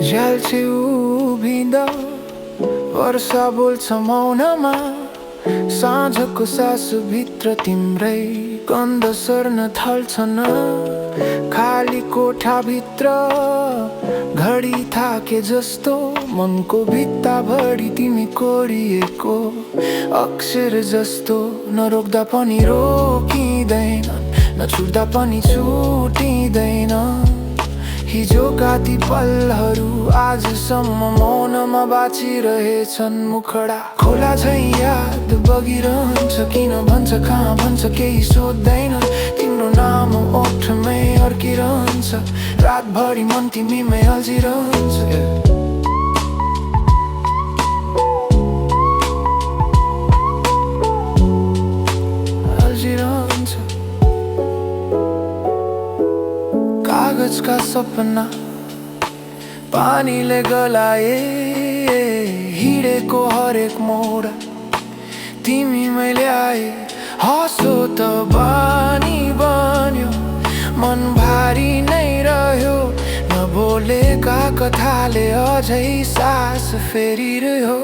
झ्याल्छे उभिँदा वर्षा बोल्छ मौनमा, साँझको सासुभित्र तिम्रै गन्ध सर्न थाल्छन्। खाली कोठाभित्र घडी थाके जस्तो, मनको भित्ताभरि तिमी कोरिएको अक्षर जस्तो। नरोक्दा पनि रोकिँदैन, नछुट्दा पनि छुटिँदैन। हिजोका ती पलहरू आजसम्म मौनमा बाँचिरहेछन्। मुखडा खोला झै याद बगिरहन्छ, किन भन्छ कहाँ भन्छ केही सोध्दैन। तिम्रो नाम ओठमै अड्किरहन्छ, रातभरि मन तिमीमै अल्झिरहन्छ। कागजका सपना पानीले गलाए, हिँडेको हरेक मोड तिमीमै ल्याए। हँसो त बानी बन्यो, मन भारी नै रह्यो। नबोलेका कथाले अझै सास फेरिरह्यो।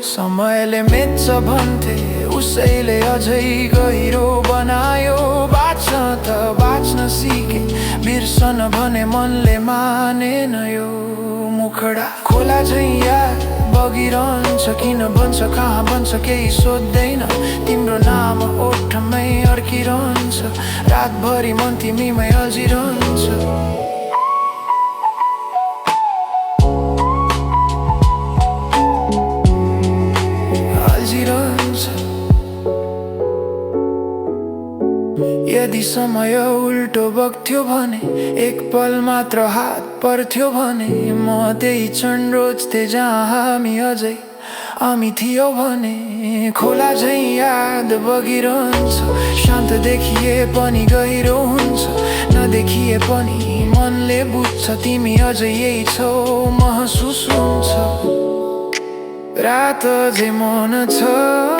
समयले मेच्छ भन्थे, उसैले अझै गहिरो बनायो। बाँच्न त बाँच्न सिके, बिर्सन भने मनले मानेन यो। मुखडा खोला झै याद बगिरहन्छ, किन भन्छ कहाँ भन्छ केही सोध्दैन। तिम्रो नाम ओठमै अड्किरहन्छ, रातभरि मन तिमीमै अल्झिरहन्छ। यदि समय उल्टो बग्थ्यो भने, एक पल मात्र हात पर्थ्यो भने, म त्यही क्षण रोज्थे जहाँ हामी थियौ भने। खोला झै याद बगिरहन्छ, शान्त देखिए पनि गहिरो हुन्छ। नदेखिए पनि मनले बुझ्छ, तिमी अझै यही छौ, महसुस हुन्छ। रात अझै मन छ